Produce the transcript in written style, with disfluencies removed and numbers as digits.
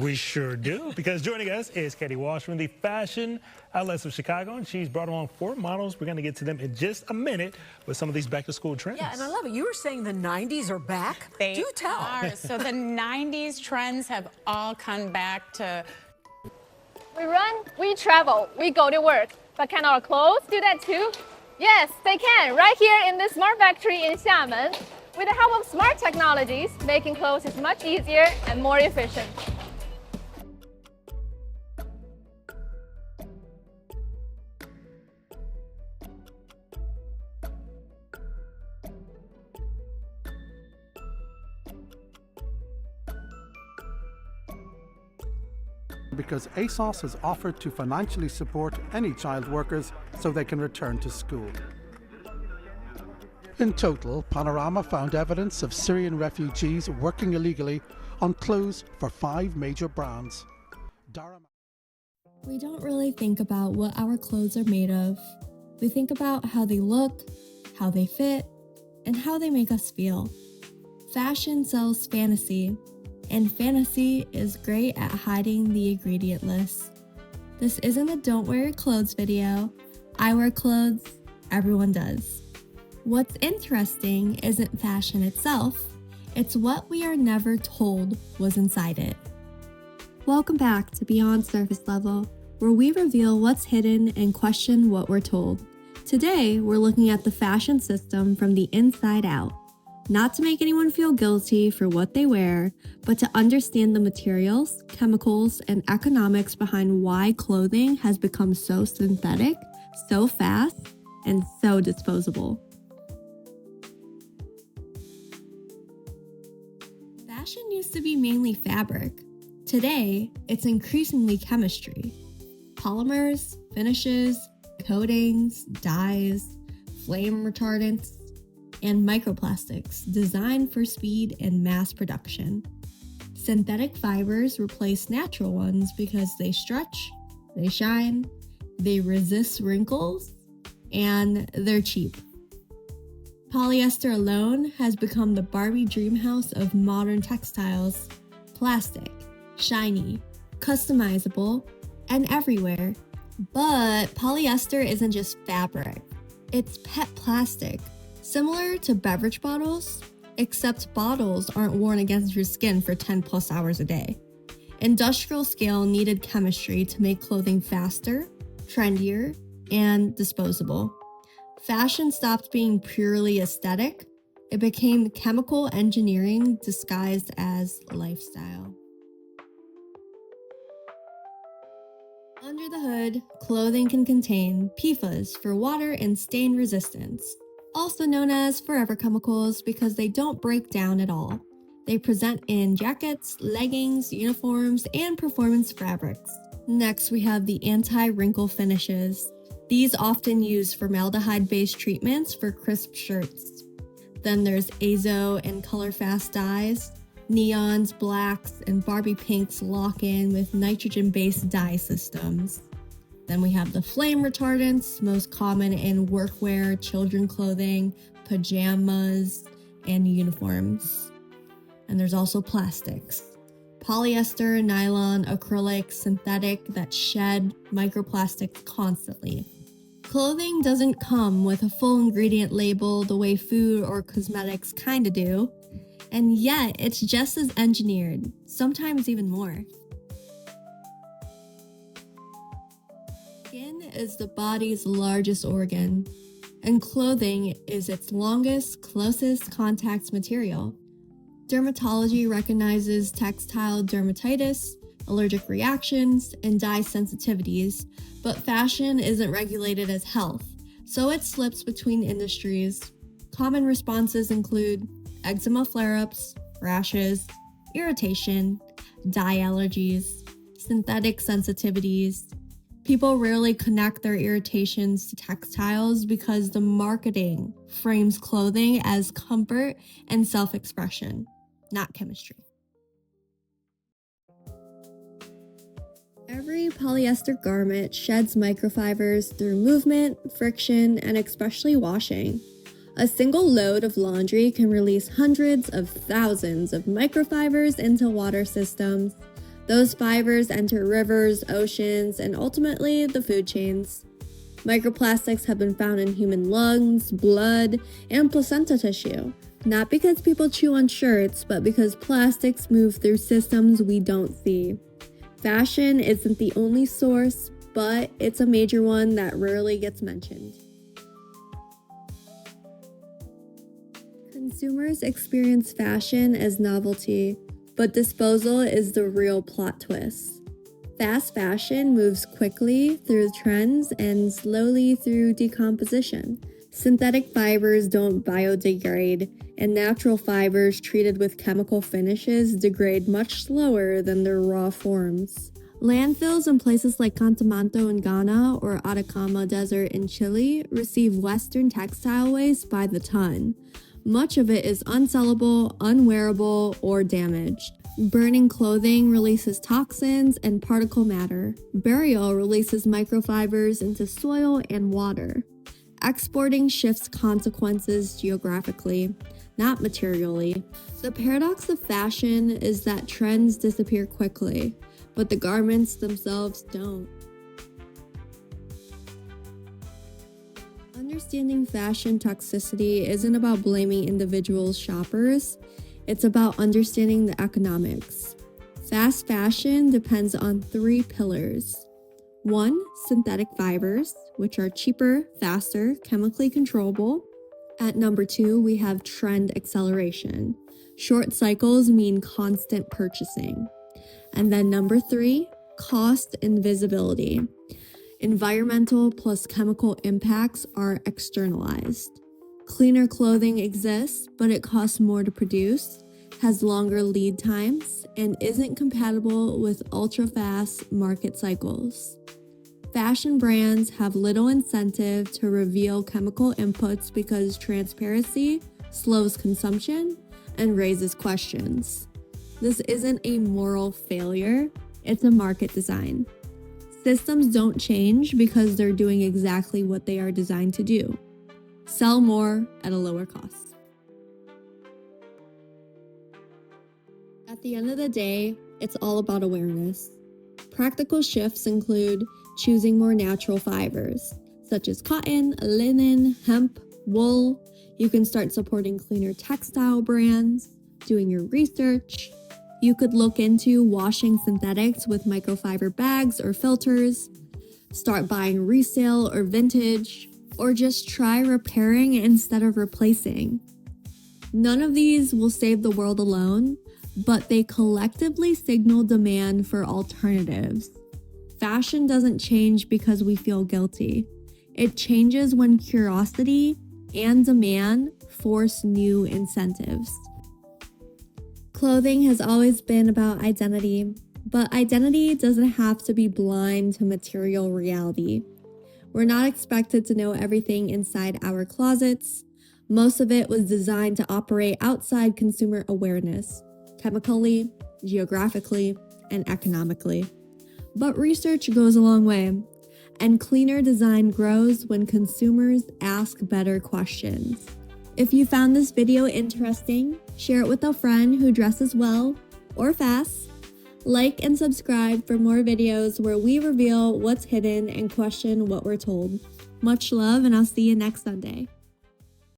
We sure do, because joining us is Katie Walsh from the Fashion Outlets of Chicago, and she's brought along 4 models. We're going to get to them in just a minute with some of these back-to-school trends. Yeah, and I love it. You were saying the 90s are back? They Do tell. are. So the 90s trends have all come back to... We run, we travel, we go to work. But can our clothes do that too? Yes, they can, right here in this smart factory in Xiamen. With the help of smart technologies, making clothes is much easier and more efficient. Because ASOS has offered to financially support any child workers so they can return to school. In total, Panorama found evidence of Syrian refugees working illegally on clothes for 5 major brands. We don't really think about what our clothes are made of. We think about how they look, how they fit, and how they make us feel. Fashion sells fantasy, and fantasy is great at hiding the ingredient list. This isn't a don't wear your clothes video. I wear clothes, everyone does. What's interesting isn't fashion itself, it's what we are never told was inside it. Welcome back to Beyond Surface Level, where we reveal what's hidden and question what we're told. Today, we're looking at the fashion system from the inside out. Not to make anyone feel guilty for what they wear, but to understand the materials, chemicals, and economics behind why clothing has become so synthetic, so fast, and so disposable. Fashion used to be mainly fabric. Today, it's increasingly chemistry. Polymers, finishes, coatings, dyes, flame retardants, and microplastics designed for speed and mass production. Synthetic fibers replace natural ones because they stretch, they shine, they resist wrinkles, and they're cheap. Polyester alone has become the Barbie dream house of modern textiles: plastic, shiny, customizable, and everywhere. But polyester isn't just fabric, it's pet plastic. Similar to beverage bottles, except bottles aren't worn against your skin for 10 plus hours a day. Industrial scale needed chemistry to make clothing faster, trendier, and disposable. Fashion stopped being purely aesthetic. It became chemical engineering disguised as lifestyle. Under the hood, clothing can contain PFAS for water and stain resistance, also known as forever chemicals because they don't break down at all. They present in jackets, leggings, uniforms, and performance fabrics. Next, we have the anti-wrinkle finishes. These often use formaldehyde-based treatments for crisp shirts. Then there's azo and color-fast dyes. Neons, blacks, and Barbie pinks lock in with nitrogen-based dye systems. Then we have the flame retardants, most common in workwear, children clothing, pajamas, and uniforms. And there's also plastics. Polyester, nylon, acrylic, synthetic that shed microplastics constantly. Clothing doesn't come with a full ingredient label the way food or cosmetics kinda do, and yet it's just as engineered, sometimes even more. Skin is the body's largest organ, and clothing is its longest, closest contact material. Dermatology recognizes textile dermatitis, allergic reactions, and dye sensitivities, but fashion isn't regulated as health, so it slips between industries. Common responses include eczema flare-ups, rashes, irritation, dye allergies, synthetic sensitivities. People rarely connect their irritations to textiles because the marketing frames clothing as comfort and self-expression, not chemistry. Every polyester garment sheds microfibers through movement, friction, and especially washing. A single load of laundry can release hundreds of thousands of microfibers into water systems. Those fibers enter rivers, oceans, and ultimately the food chains. Microplastics have been found in human lungs, blood, and placenta tissue. Not because people chew on shirts, but because plastics move through systems we don't see. Fashion isn't the only source, but it's a major one that rarely gets mentioned. Consumers experience fashion as novelty, but disposal is the real plot twist. Fast fashion moves quickly through trends and slowly through decomposition. Synthetic fibers don't biodegrade, and natural fibers treated with chemical finishes degrade much slower than their raw forms. Landfills in places like Cantamanto in Ghana or Atacama Desert in Chile receive Western textile waste by the ton. Much of it is unsellable, unwearable, or damaged. Burning clothing releases toxins and particle matter. Burial releases microfibers into soil and water. Exporting shifts consequences geographically, not materially. The paradox of fashion is that trends disappear quickly, but the garments themselves don't. Understanding fashion toxicity isn't about blaming individual shoppers, it's about understanding the economics. Fast fashion depends on 3 pillars. 1. Synthetic fibers, which are cheaper, faster, chemically controllable. At number 2, we have trend acceleration. Short cycles mean constant purchasing. And then number 3, cost and visibility. Environmental plus chemical impacts are externalized. Cleaner clothing exists, but it costs more to produce, has longer lead times, and isn't compatible with ultra-fast market cycles. Fashion brands have little incentive to reveal chemical inputs because transparency slows consumption and raises questions. This isn't a moral failure, it's a market design. Systems don't change because they're doing exactly what they are designed to do. Sell more at a lower cost. At the end of the day, it's all about awareness. Practical shifts include choosing more natural fibers, such as cotton, linen, hemp, wool. You can start supporting cleaner textile brands, doing your research. You could look into washing synthetics with microfiber bags or filters, start buying resale or vintage, or just try repairing instead of replacing. None of these will save the world alone, but they collectively signal demand for alternatives. Fashion doesn't change because we feel guilty. It changes when curiosity and demand force new incentives. Clothing has always been about identity, but identity doesn't have to be blind to material reality. We're not expected to know everything inside our closets. Most of it was designed to operate outside consumer awareness, chemically, geographically, and economically. But research goes a long way, and cleaner design grows when consumers ask better questions. If you found this video interesting, share it with a friend who dresses well or fast. Like and subscribe for more videos where we reveal what's hidden and question what we're told. Much love, and I'll see you next Sunday.